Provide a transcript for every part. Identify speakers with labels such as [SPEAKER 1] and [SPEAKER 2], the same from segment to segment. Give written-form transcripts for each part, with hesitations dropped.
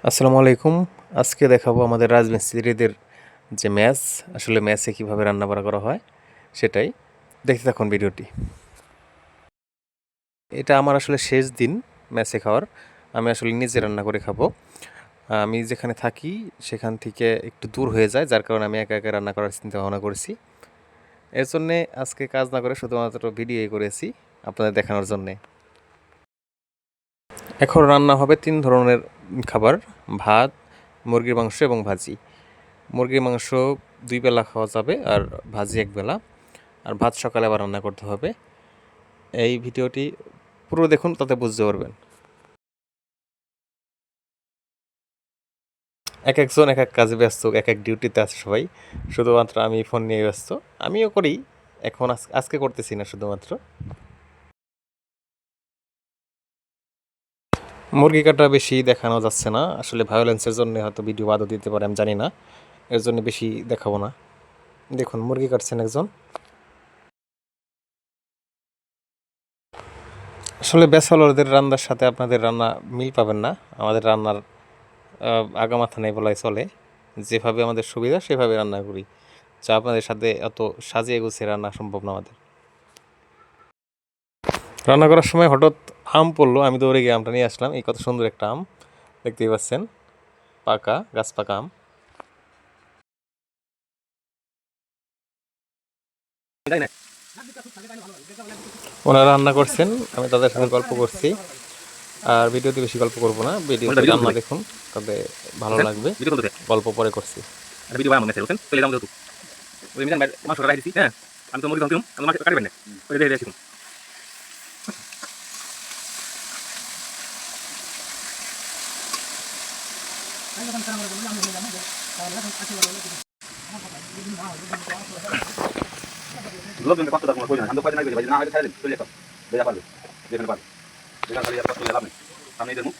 [SPEAKER 1] আসসালামু আলাইকুম। আজকে দেখাবো আমাদের রাজমিস্ত্রিদের যে ম্যাচ, আসলে ম্যাচে কীভাবে রান্নাবাড়া করা হয় সেটাই। দেখতে থাকুন ভিডিওটি। এটা আমার আসলে শেষ দিন ম্যাচে খাওয়ার। আমি আসলে নিজে রান্না করে খাবো। আমি যেখানে থাকি সেখান থেকে একটু দূর হয়ে যায়, যার কারণে আমি একা একা রান্না করার চিন্তা ভাবনা করেছি। এর জন্যে আজকে কাজ না করে শুধুমাত্র ভিডিওই করেছি আপনাদের দেখানোর জন্যে। এখন রান্না হবে 3 ধরনের খাবার: ভাত, মুরগির মাংস এবং ভাজি। মুরগির মাংস 2 বেলা খাওয়া যাবে, আর ভাজি 1 বেলা, আর ভাত সকালে আবার রান্না করতে হবে। এই ভিডিওটি পুরো দেখুন, তাতে বুঝতে পারবেন। এক একজন এক এক কাজে ব্যস্ত, এক এক ডিউটিতে আছে সবাই। শুধুমাত্র আমি ফোন নিয়ে ব্যস্ত। আমিও করি, এখন আজকে করতেছি না শুধুমাত্র। মুরগি কাটা বেশি দেখানো যাচ্ছে না, আসলে ভায়োলেন্সের জন্য হয়তো ভিডিও বাদও দিতে পারে, আমি জানি না। এর জন্য বেশি দেখাবো না। দেখুন, মুরগি কাটছেন একজন। আসলে ব্যাচেলরদের রান্নার সাথে আপনাদের রান্না মিল পাবেন না। আমাদের রান্নার আগামাথা নেই বলাই চলে। যেভাবে আমাদের সুবিধা সেভাবে রান্না করি, যা আপনাদের সাথে অত সাজিয়ে গুছিয়ে রান্না সম্ভব না আমাদের। রান্না করার সময় হঠাৎ আম পড়লো, আমি দৌড়ে গিয়ে আমটা নিয়ে আসলাম। এই কত সুন্দর একটা আম, দেখতেই পাচ্ছেন, পাকা গাছ পাকা আম। ওনারা রান্না করছেন, আমি তাদের সাথে গল্প করছি। আর ভিডিওতে বেশি গল্প করবো না, ভিডিওতে রান্না দেখুন, তবে ভালো লাগবে। গল্প পরে করছি।
[SPEAKER 2] ভিডিও বানাবো মেসেজ বলছেন চলে যাবো যেহেতু ওই মিজান ভাই মাংসটা রাখি দিছি। হ্যাঁ, আমি তো মুরগি ভাঙছিলাম, আমি মাংস কাটবেন না ওই দেখে দেখি লোকজন কত টাকা কই না আমি তো কয়দিন আগে ভাই না আগে ছাড়ে দিন চলে যেতাম বেজা পারবে যেখানে পারবে যেখানে খালি আর কষ্ট লাভ নেই সামনে দেবো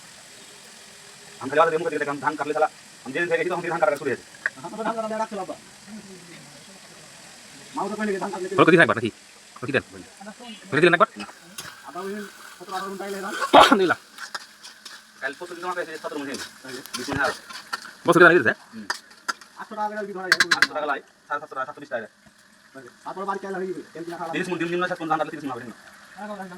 [SPEAKER 2] আমি খালি আগে দেবো দেখে ধান কাটলে তালা আমি যেদিন থেকে তখন ধান কাটা শুরু হয়েছে ফল কদি থাকবা নাকি কদি দেন ফেলে দিলেন একবার আলহামদুলিল্লাহ কাল পরশু দিন আমাকে 17 মনে হলো বিশুন হার বছর কেন দিছে 800 টাকা করে বিধ হয় 800 টাকা লাই 750 টাকা 720 টাকা তারপর বাড়ি কেলা হইবে কেমন খাওয়া 30 দিন না 7 ধান কাটলে 30 হবে না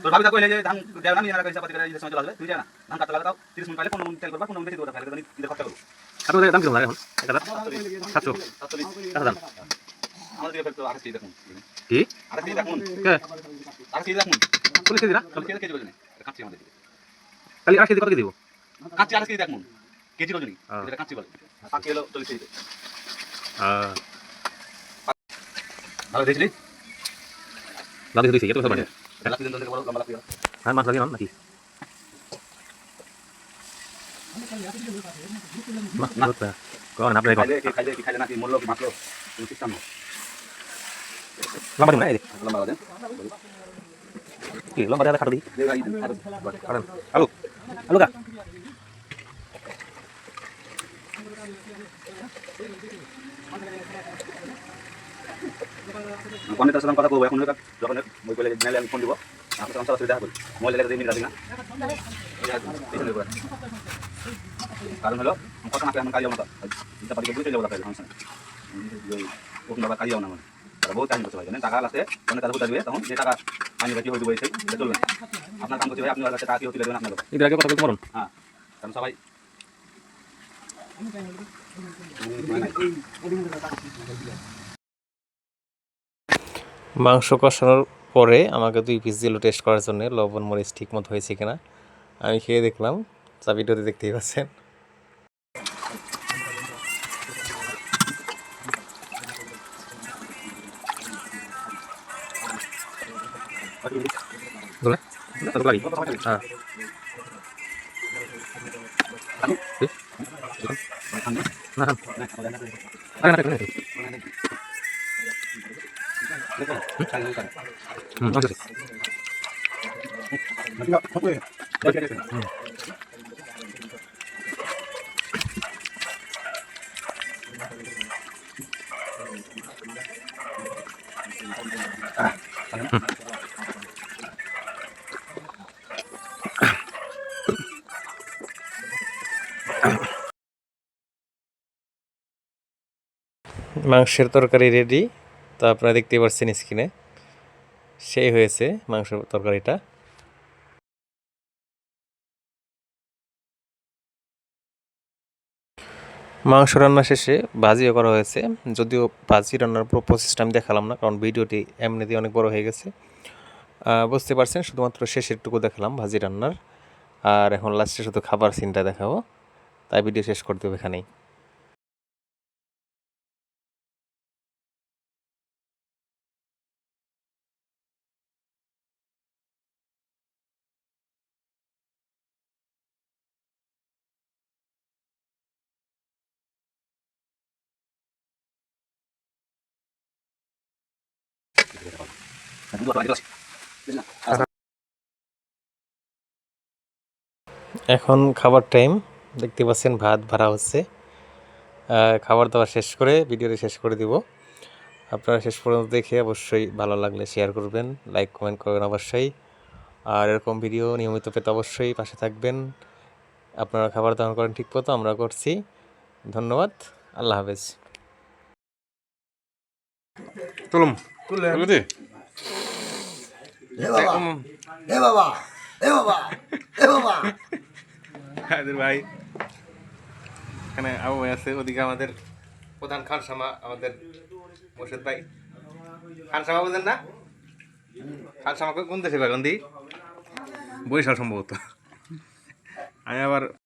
[SPEAKER 2] তোর ভাবি দা কইলে যে ধান দেও না নিয়ে রাখা হিসাব করে এই সময় চলে আসবে তুই জানা ধান কাটতে লাগাও 30 মিনিট পাইলে 15 মিনিট তেল করবা 15 মিনিট দিতে ওটা ফেলে দিতে দিতে খরচা করব আপনাদের দাম কি লাগে এখন 1700 দাম আমাদের দিকে তো আরেকটি দেখুন কি আরেকটি দেখুন কে আরেকটি দেখুন পুলিশ কেজি না কেজি কেজি বলেন কাচ্চি আমাদের দিকে খালি আরেকটি কত কেজি দিব কাচ্চি আরেকটি দেখুন কেজি ওজনই এটা কাচ্চি বলে 5 কিলো 40 কেজি ভালো দেখলি লাভ দিয়েছি এটা তো মানে লাভ দিন ধরে বড় লম্বা লাভ হ্যাঁ মাছ লাগিয়ে নাকি না হচ্ছে কোন আপনি খাইলে নাকি মূল্য কি মাত্র সিস্টেম লম্বা দিন না এই লম্বা দেন কি লম্বা দেয়া খাটো দি আলু আলু কা ফোনে তার সাথে কথা বলবো এখন যখন মই বলে মেলে আমি ফোন দিব আপনার সাথে অসুবিধা হবে মোবাইলে লেগে 2 মিনিট লাগবে না কারণ হলো কথা না কেমন কাজ মতো চিন্তা পারি বুঝতে যাবো তাহলে সমস্যা নেই ওখানে বাবা কাজ যাও না মানে তারা বহুত টাইম করতে পারে টাকা লাগতে ফোনে তারা বুঝতে দিবে তখন যে টাকা আমি বাকি হয়ে দেবো সেই চলবে আপনার কাম করতে হবে আপনি কাছে টাকা কি হতে দেবেন আপনার এর আগে কথা বলতে পারুন হ্যাঁ কারণ সবাই
[SPEAKER 1] মাংস কষানোর পরে আমাকে 2 পিস দিল টেস্ট করার জন্য, লবণ মরিচ ঠিক মতো হয়েছে কিনা। আমি খেয়ে দেখলাম, যা ভিডিওতে দেখতেই পাচ্ছেন। মাংসের তরকারি রেডি, তো আপনারা দেখতে পাচ্ছেন স্ক্রিনে, সেই হয়েছে মাংস তরকারিটা। মাংস রান্না শেষে ভাজিও করা হয়েছে, যদিও ভাজি রান্নার পুরো প্রসেসটা আমি দেখালাম না, কারণ ভিডিওটি এমনিতেই অনেক বড় হয়ে গেছে। বুঝতে পারছেন, শুধুমাত্র শেষেরটুকু দেখালাম ভাজি রান্নার, আর এখন লাস্টে শুধু খাবার সিনটা দেখাবো, তাই ভিডিও শেষ করতে হবে এখানেই। এখন খাবার টাইম, দেখতে পাচ্ছেন ভাত ভাড়া হচ্ছে। খাবার দাবার শেষ করে ভিডিওটি শেষ করে দিব। আপনারা শেষ পর্যন্ত দেখে অবশ্যই ভালো লাগলে শেয়ার করবেন, লাইক কমেন্ট করবেন অবশ্যই, আর এরকম ভিডিও নিয়মিত পেতে অবশ্যই পাশে থাকবেন। আপনারা খাবার দাবার করেন ঠিক মতো, আমরা করছি। ধন্যবাদ, আল্লাহ হাফেজ। তুলুম তুলে ভাই, এখানে আবু ভাই আছে, ওদিকে আমাদের প্রধান খানসামা আমাদের মোর্শেদ ভাই। খানসামা বুঝেন না? খানসামা কোন দেশে, কোন দি বরিশাল সম্ভবত। আমি আবার